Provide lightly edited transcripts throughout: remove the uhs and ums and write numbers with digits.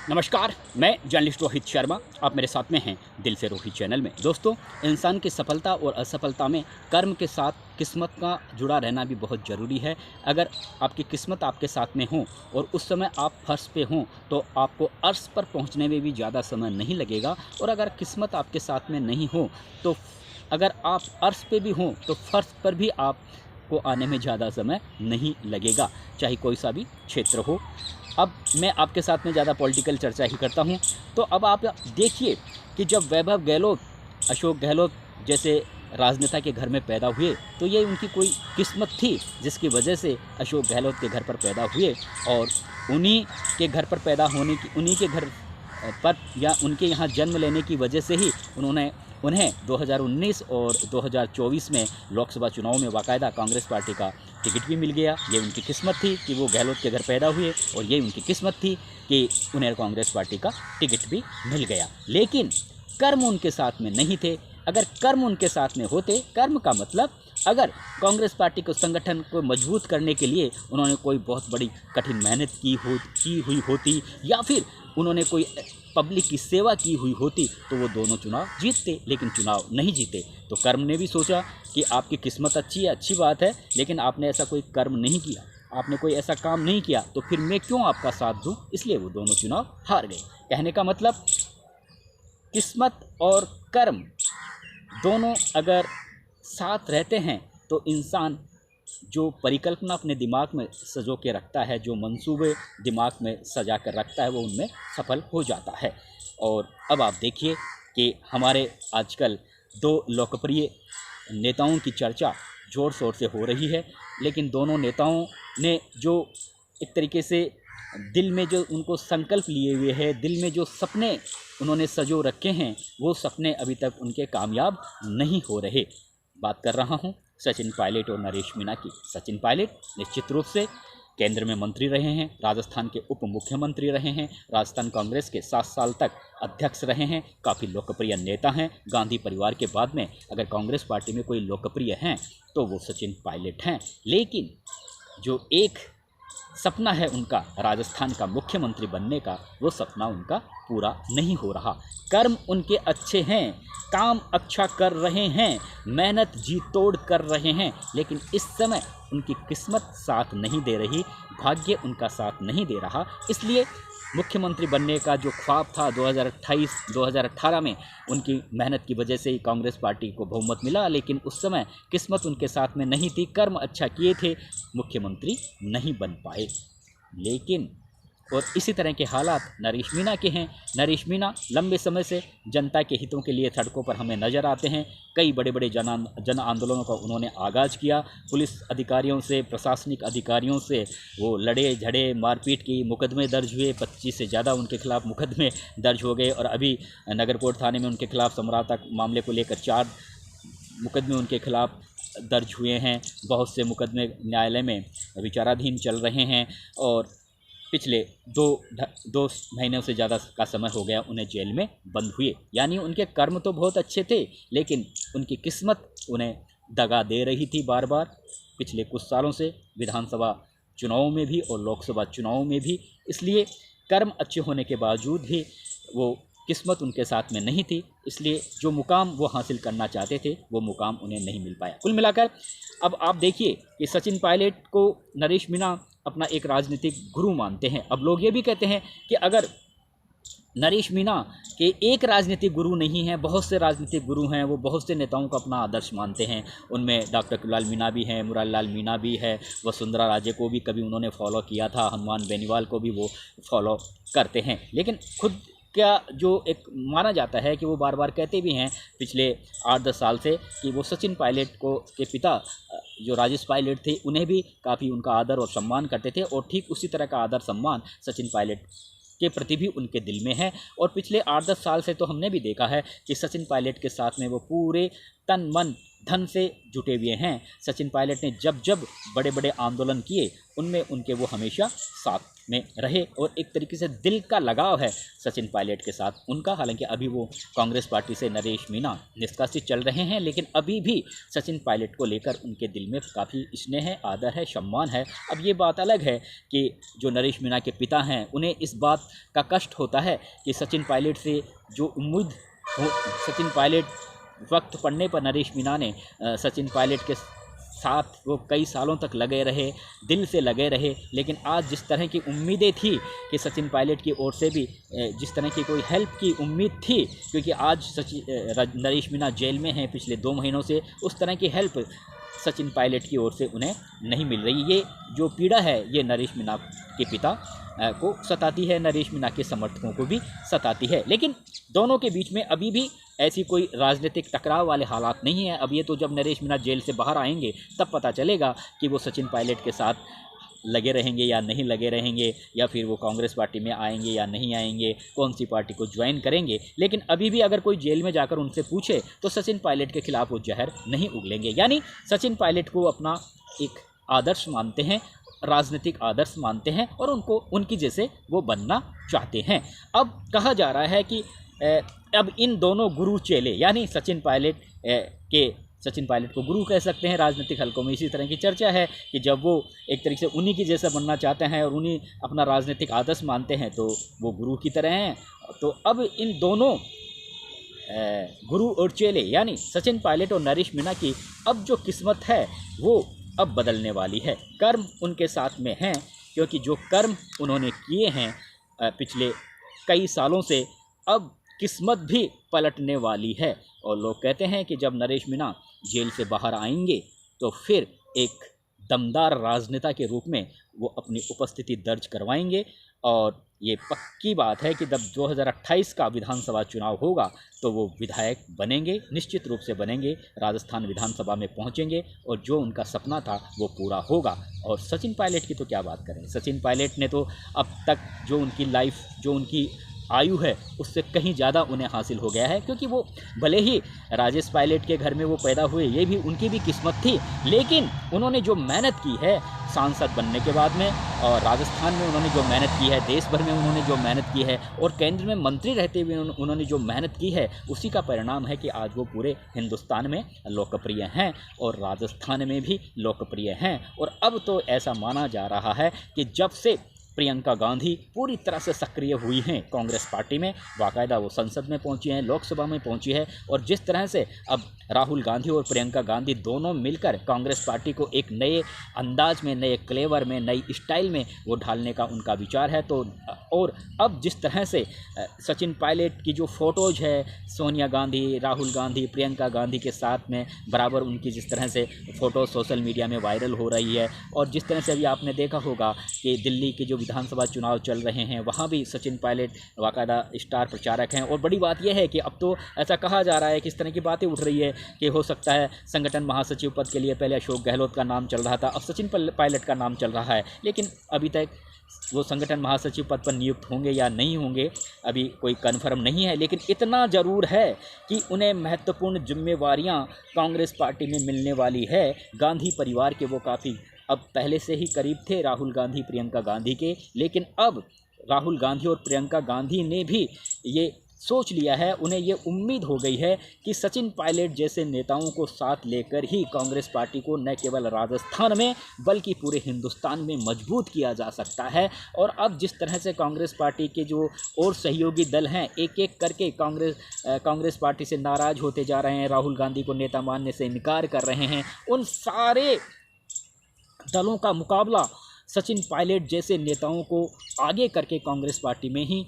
नमस्कार, मैं जर्नलिस्ट रोहित शर्मा। आप मेरे साथ में हैं दिल से रोहित चैनल में। दोस्तों, इंसान की सफलता और असफलता में कर्म के साथ किस्मत का जुड़ा रहना भी बहुत ज़रूरी है। अगर आपकी किस्मत आपके साथ में हो और उस समय आप फर्श पे हों तो आपको अर्श पर पहुंचने में भी ज़्यादा समय नहीं लगेगा, और अगर किस्मत आपके साथ में नहीं हो तो अगर आप अर्श पे भी हों तो फर्श पर भी आपको आने में ज़्यादा समय नहीं लगेगा, चाहे कोई सा भी क्षेत्र हो। अब मैं आपके साथ में ज़्यादा पॉलिटिकल चर्चा ही करता हूँ। तो अब आप देखिए कि जब वैभव गहलोत, अशोक गहलोत जैसे राजनेता के घर में पैदा हुए तो ये उनकी कोई किस्मत थी जिसकी वजह से अशोक गहलोत के घर पर पैदा हुए, और उन्हीं के घर पर पैदा होने की, उन्हीं के घर पर या उनके यहाँ जन्म लेने की वजह से ही उन्हें 2019 और 2024 में लोकसभा चुनाव में बाकायदा कांग्रेस पार्टी का टिकट भी मिल गया। ये उनकी किस्मत थी कि वो गहलोत के घर पैदा हुए, और ये उनकी किस्मत थी कि उन्हें कांग्रेस पार्टी का टिकट भी मिल गया। लेकिन कर्म उनके साथ में नहीं थे। अगर कर्म उनके साथ में होते, कर्म का मतलब अगर कांग्रेस पार्टी को, संगठन को मजबूत करने के लिए उन्होंने कोई बहुत बड़ी कठिन मेहनत की हुई होती, या फिर उन्होंने कोई पब्लिक की सेवा की हुई होती, तो वो दोनों चुनाव जीतते। लेकिन चुनाव नहीं जीते तो कर्म ने भी सोचा कि आपकी किस्मत अच्छी है, अच्छी बात है, लेकिन आपने ऐसा कोई कर्म नहीं किया, आपने कोई ऐसा काम नहीं किया, तो फिर मैं क्यों आपका साथ दूं। इसलिए वो दोनों चुनाव हार गए। कहने का मतलब, किस्मत और कर्म दोनों अगर साथ रहते हैं तो इंसान जो परिकल्पना अपने दिमाग में सजो के रखता है, जो मंसूबे दिमाग में सजा कर रखता है, वो उनमें सफल हो जाता है। और अब आप देखिए कि हमारे आजकल दो लोकप्रिय नेताओं की चर्चा ज़ोर शोर से हो रही है, लेकिन दोनों नेताओं ने जो एक तरीके से दिल में जो उनको संकल्प लिए हुए हैं, दिल में जो सपने उन्होंने सजो रखे हैं, वो सपने अभी तक उनके कामयाब नहीं हो रहे। बात कर रहा हूँ सचिन पायलट और नरेश मीणा की। सचिन पायलट निश्चित रूप से केंद्र में मंत्री रहे हैं, राजस्थान के उप मुख्यमंत्री रहे हैं, राजस्थान कांग्रेस के 7 साल तक अध्यक्ष रहे हैं, काफ़ी लोकप्रिय नेता हैं। गांधी परिवार के बाद में अगर कांग्रेस पार्टी में कोई लोकप्रिय हैं तो वो सचिन पायलट हैं। लेकिन जो एक सपना है उनका राजस्थान का मुख्यमंत्री बनने का, वो सपना उनका पूरा नहीं हो रहा। कर्म उनके अच्छे हैं, काम अच्छा कर रहे हैं, मेहनत जी तोड़ कर रहे हैं, लेकिन इस समय उनकी किस्मत साथ नहीं दे रही, भाग्य उनका साथ नहीं दे रहा। इसलिए मुख्यमंत्री बनने का जो ख्वाब था 2018 में, उनकी मेहनत की वजह से ही कांग्रेस पार्टी को बहुमत मिला, लेकिन उस समय किस्मत उनके साथ में नहीं थी। कर्म अच्छा किए थे, मुख्यमंत्री नहीं बन पाए। लेकिन और इसी तरह के हालात नरेश मीणा के हैं। नरेश मीणा लंबे समय से जनता के हितों के लिए सड़कों पर हमें नज़र आते हैं। कई बड़े बड़े जन आंदोलनों का उन्होंने आगाज़ किया। पुलिस अधिकारियों से, प्रशासनिक अधिकारियों से वो लड़े झड़े, मारपीट की, मुकदमे दर्ज हुए, 25 से ज़्यादा उनके खिलाफ मुकदमे दर्ज हो गए, और अभी नगरकोट थाने में उनके खिलाफ समझौता मामले को लेकर 4 मुकदमे उनके खिलाफ दर्ज हुए हैं। बहुत से मुकदमे न्यायालय में विचाराधीन चल रहे हैं, और पिछले दो महीनों से ज़्यादा का समय हो गया उन्हें जेल में बंद हुए। यानी उनके कर्म तो बहुत अच्छे थे, लेकिन उनकी किस्मत उन्हें दगा दे रही थी बार बार, पिछले कुछ सालों से, विधानसभा चुनावों में भी और लोकसभा चुनावों में भी। इसलिए कर्म अच्छे होने के बावजूद भी वो किस्मत उनके साथ में नहीं थी, इसलिए जो मुकाम वो हासिल करना चाहते थे वो मुकाम उन्हें नहीं मिल पाया। कुल मिलाकर अब आप देखिए कि सचिन पायलट को नरेश मीणा अपना एक राजनीतिक गुरु मानते हैं। अब लोग ये भी कहते हैं कि अगर नरेश मीणा के एक राजनीतिक गुरु नहीं हैं, बहुत से राजनीतिक गुरु हैं, वो बहुत से नेताओं को अपना आदर्श मानते हैं। उनमें डॉक्टर कुलाल मीणा भी हैं, मुरारीलाल मीणा भी है, वसुंधरा राजे को भी कभी उन्होंने फॉलो किया था, हनुमान बेनीवाल को भी वो फॉलो करते हैं। लेकिन खुद क्या जो एक माना जाता है कि वो बार बार कहते भी हैं पिछले 8-10 साल से कि वो सचिन पायलट को के पिता जो राजेश पायलट थे, उन्हें भी काफ़ी उनका आदर और सम्मान करते थे, और ठीक उसी तरह का आदर सम्मान सचिन पायलट के प्रति भी उनके दिल में है। और पिछले 8-10 साल से तो हमने भी देखा है कि सचिन पायलट के साथ में वो पूरे तन मन धन से जुटे हुए हैं। सचिन पायलट ने जब जब बड़े बड़े आंदोलन किए उनमें उनके वो हमेशा साथ में रहे और एक तरीके से दिल का लगाव है सचिन पायलट के साथ उनका। हालांकि अभी वो कांग्रेस पार्टी से नरेश मीणा निष्कासित चल रहे हैं, लेकिन अभी भी सचिन पायलट को लेकर उनके दिल में काफ़ी स्नेह है, आदर है, सम्मान है। अब ये बात अलग है कि जो नरेश मीणा के पिता हैं उन्हें इस बात का कष्ट होता है कि सचिन पायलट से जो उम्मीद हो, सचिन पायलट वक्त पड़ने पर नरेश मीणा ने सचिन पायलट के साथ वो कई सालों तक लगे रहे, दिल से लगे रहे, लेकिन आज जिस तरह की उम्मीदें थी कि सचिन पायलट की ओर से भी जिस तरह की कोई हेल्प की उम्मीद थी, क्योंकि आज नरेश मीणा जेल में हैं पिछले 2 महीनों से, उस तरह की हेल्प सचिन पायलट की ओर से उन्हें नहीं मिल रही। ये जो पीड़ा है ये नरेश मीणा के पिता को सताती है, नरेश मीणा के समर्थकों को भी सताती है। लेकिन दोनों के बीच में अभी भी ऐसी कोई राजनीतिक टकराव वाले हालात नहीं है। अब ये तो जब नरेश मीणा जेल से बाहर आएंगे तब पता चलेगा कि वो सचिन पायलट के साथ लगे रहेंगे या नहीं लगे रहेंगे, या फिर वो कांग्रेस पार्टी में आएंगे या नहीं आएंगे, कौन सी पार्टी को ज्वाइन करेंगे। लेकिन अभी भी अगर कोई जेल में जाकर उनसे पूछे तो सचिन पायलट के खिलाफ वो जहर नहीं उगलेंगे। यानी सचिन पायलट को अपना एक आदर्श मानते हैं, राजनीतिक आदर्श मानते हैं और उनको उनकी जैसे वो बनना चाहते हैं। अब कहा जा रहा है कि अब इन दोनों गुरु चेले यानी सचिन पायलट को गुरु कह सकते हैं राजनीतिक हलकों में, इसी तरह की चर्चा है कि जब वो एक तरीके से उन्हीं की जैसा बनना चाहते हैं और उन्हीं अपना राजनीतिक आदर्श मानते हैं तो वो गुरु की तरह हैं। तो अब इन दोनों गुरु और चेले यानी सचिन पायलट और नरेश मीणा की अब जो किस्मत है वो अब बदलने वाली है। कर्म उनके साथ में हैं, क्योंकि जो कर्म उन्होंने किए हैं पिछले कई सालों से, अब किस्मत भी पलटने वाली है। और लोग कहते हैं कि जब नरेश मीणा जेल से बाहर आएंगे तो फिर एक दमदार राजनेता के रूप में वो अपनी उपस्थिति दर्ज करवाएंगे। और ये पक्की बात है कि जब 2028 का विधानसभा चुनाव होगा तो वो विधायक बनेंगे, निश्चित रूप से बनेंगे, राजस्थान विधानसभा में पहुंचेंगे और जो उनका सपना था वो पूरा होगा। और सचिन पायलट की तो क्या बात करें, सचिन पायलट ने तो अब तक जो उनकी लाइफ, जो उनकी आयु है उससे कहीं ज़्यादा उन्हें हासिल हो गया है। क्योंकि वो भले ही राजेश पायलट के घर में वो पैदा हुए, ये भी उनकी भी किस्मत थी, लेकिन उन्होंने जो मेहनत की है सांसद बनने के बाद में और राजस्थान में उन्होंने जो मेहनत की है, देश भर में उन्होंने जो मेहनत की है और केंद्र में मंत्री रहते हुए उन्होंने जो मेहनत की है, उसी का परिणाम है कि आज वो पूरे हिंदुस्तान में लोकप्रिय हैं और राजस्थान में भी लोकप्रिय हैं। और अब तो ऐसा माना जा रहा है कि जब से प्रियंका गांधी पूरी तरह से सक्रिय हुई हैं कांग्रेस पार्टी में, बाकायदा वो संसद में पहुंची हैं, लोकसभा में पहुंची है, और जिस तरह से अब राहुल गांधी और प्रियंका गांधी दोनों मिलकर कांग्रेस पार्टी को एक नए अंदाज में, नए क्लेवर में, नई स्टाइल में वो ढालने का उनका विचार है। तो और अब जिस तरह से सचिन पायलट की जो फ़ोटोज़ है सोनिया गांधी, राहुल गांधी, प्रियंका गांधी के साथ में बराबर उनकी जिस तरह से फ़ोटो सोशल मीडिया में वायरल हो रही है, और जिस तरह से अभी आपने देखा होगा कि दिल्ली के जो विधानसभा चुनाव चल रहे हैं वहाँ भी सचिन पायलट बाकायदा स्टार प्रचारक हैं। और बड़ी बात यह है कि अब तो ऐसा कहा जा रहा है कि इस तरह की बातें उठ रही है कि हो सकता है संगठन महासचिव पद के लिए पहले अशोक गहलोत का नाम चल रहा था, अब सचिन पायलट का नाम चल रहा है, लेकिन अभी तक वो संगठन महासचिव पद पर नियुक्त होंगे या नहीं होंगे अभी कोई कन्फर्म नहीं है। लेकिन इतना ज़रूर है कि उन्हें महत्वपूर्ण जिम्मेवारियां कांग्रेस पार्टी में मिलने वाली है। गांधी परिवार के वो काफ़ी अब पहले से ही करीब थे, राहुल गांधी, प्रियंका गांधी के, लेकिन अब राहुल गांधी और प्रियंका गांधी ने भी ये सोच लिया है, उन्हें ये उम्मीद हो गई है कि सचिन पायलट जैसे नेताओं को साथ लेकर ही कांग्रेस पार्टी को न केवल राजस्थान में बल्कि पूरे हिंदुस्तान में मजबूत किया जा सकता है। और अब जिस तरह से कांग्रेस पार्टी के जो और सहयोगी दल हैं एक एक करके कांग्रेस पार्टी से नाराज़ होते जा रहे हैं, राहुल गांधी को नेता मानने से इनकार कर रहे हैं, उन सारे दलों का मुकाबला सचिन पायलट जैसे नेताओं को आगे करके कांग्रेस पार्टी में ही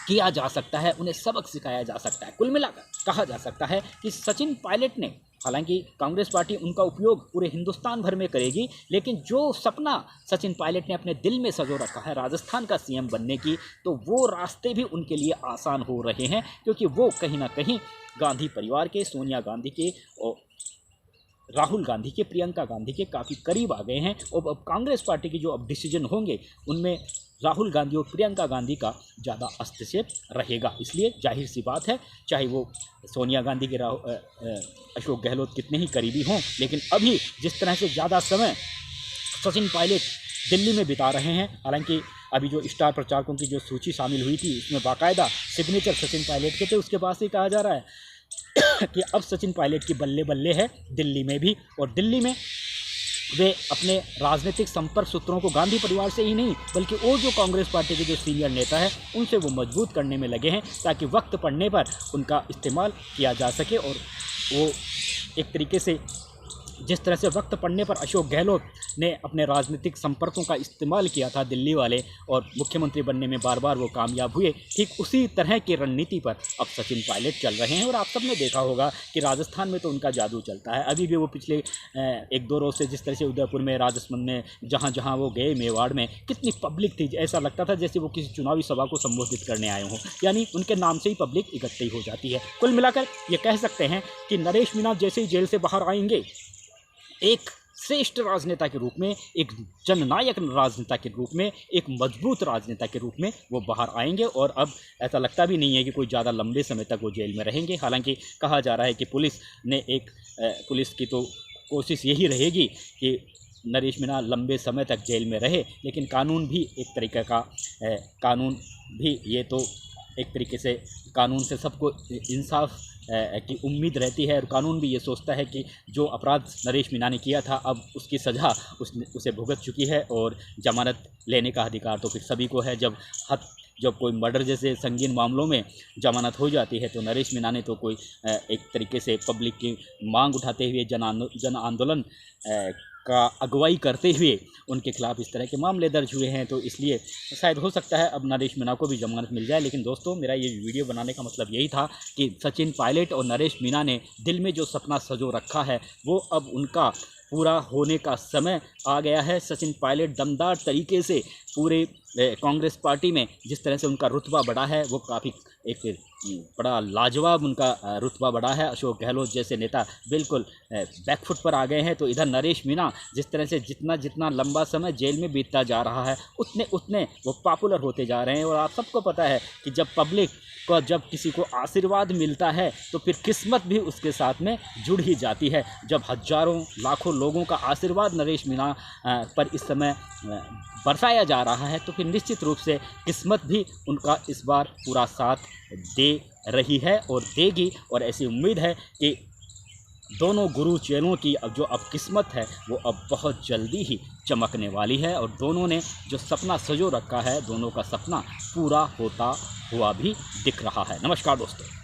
किया जा सकता है, उन्हें सबक सिखाया जा सकता है। कुल मिलाकर कहा जा सकता है कि सचिन पायलट ने, हालांकि कांग्रेस पार्टी उनका उपयोग पूरे हिंदुस्तान भर में करेगी, लेकिन जो सपना सचिन पायलट ने अपने दिल में सजो रखा है राजस्थान का सीएम बनने की, तो वो रास्ते भी उनके लिए आसान हो रहे हैं, क्योंकि वो कहीं ना कहीं गांधी परिवार के, सोनिया गांधी के और राहुल गांधी के, प्रियंका गांधी के काफ़ी करीब आ गए हैं। और अब कांग्रेस पार्टी के जो अब डिसीजन होंगे उनमें राहुल गांधी और प्रियंका गांधी का ज़्यादा हस्तक्षेप रहेगा। इसलिए जाहिर सी बात है, चाहे वो सोनिया गांधी के अशोक गहलोत कितने ही करीबी हों, लेकिन अभी जिस तरह से ज़्यादा समय सचिन पायलट दिल्ली में बिता रहे हैं, हालांकि अभी जो स्टार प्रचारकों की जो सूची शामिल हुई थी उसमें बाकायदा सिग्नेचर सचिन पायलट के थे, उसके बाद से कहा जा रहा है कि अब सचिन पायलट की बल्ले बल्ले है दिल्ली में भी। और दिल्ली में वे अपने राजनीतिक संपर्क सूत्रों को गांधी परिवार से ही नहीं बल्कि और जो कांग्रेस पार्टी के जो सीनियर नेता है उनसे वो मजबूत करने में लगे हैं, ताकि वक्त पड़ने पर उनका इस्तेमाल किया जा सके। और वो एक तरीके से जिस तरह से वक्त पड़ने पर अशोक गहलोत ने अपने राजनीतिक संपर्कों का इस्तेमाल किया था दिल्ली वाले, और मुख्यमंत्री बनने में बार बार वो कामयाब हुए, ठीक उसी तरह की रणनीति पर अब सचिन पायलट चल रहे हैं। और आप सबने देखा होगा कि राजस्थान में तो उनका जादू चलता है। अभी भी वो पिछले 1-2 रोज़ से जिस तरह से उदयपुर में, राजस्थान में, जहाँ जहाँ वो गए, मेवाड़ में कितनी पब्लिक थी, ऐसा लगता था जैसे वो किसी चुनावी सभा को संबोधित करने आए हों, यानी उनके नाम से ही पब्लिक इकट्ठी हो जाती है। कुल मिलाकर ये कह सकते हैं कि नरेश मीना जैसे ही जेल से बाहर आएंगे, एक श्रेष्ठ राजनेता के रूप में, एक जननायक राजनेता के रूप में, एक मजबूत राजनेता के रूप में वो बाहर आएंगे। और अब ऐसा लगता भी नहीं है कि कोई ज़्यादा लंबे समय तक वो जेल में रहेंगे। हालांकि कहा जा रहा है कि पुलिस की तो कोशिश यही रहेगी कि नरेश मीना लंबे समय तक जेल में रहे, लेकिन कानून भी एक तरीके का कानून भी ये तो एक तरीके से कानून से सबको इंसाफ की उम्मीद रहती है, और कानून भी ये सोचता है कि जो अपराध नरेश मीना ने किया था अब उसकी सज़ा उसे भुगत चुकी है, और ज़मानत लेने का अधिकार तो फिर सभी को है। जब कोई मर्डर जैसे संगीन मामलों में जमानत हो जाती है तो नरेश मीना ने तो कोई एक तरीके से पब्लिक की मांग उठाते हुए जन आंदोलन का अगुवाई करते हुए उनके खिलाफ इस तरह के मामले दर्ज हुए हैं। तो इसलिए शायद हो सकता है अब नरेश मीना को भी जमानत मिल जाए। लेकिन दोस्तों, मेरा ये वीडियो बनाने का मतलब यही था कि सचिन पायलट और नरेश मीना ने दिल में जो सपना सजो रखा है वो अब उनका पूरा होने का समय आ गया है। सचिन पायलट दमदार तरीके से पूरे कांग्रेस पार्टी में जिस तरह से उनका रुतबा बढ़ा है वो काफ़ी एक बड़ा लाजवाब उनका रुतबा बढ़ा है। अशोक गहलोत जैसे नेता बिल्कुल बैकफुट पर आ गए हैं। तो इधर नरेश मीना जिस तरह से जितना लंबा समय जेल में बीतता जा रहा है उतने वो पॉपुलर होते जा रहे हैं। और आप सबको पता है कि जब पब्लिक को जब किसी को आशीर्वाद मिलता है तो फिर किस्मत भी उसके साथ में जुड़ ही जाती है। जब हजारों लाखों लोगों का आशीर्वाद नरेश मीना पर इस समय बरसाया जा रहा है तो फिर निश्चित रूप से किस्मत भी उनका इस बार पूरा साथ दे रही है और देगी। और ऐसी उम्मीद है कि दोनों गुरु चेलों की अब किस्मत है वो अब बहुत जल्दी ही चमकने वाली है। और दोनों ने जो सपना सजो रखा है, दोनों का सपना पूरा होता हुआ भी दिख रहा है। नमस्कार दोस्तों।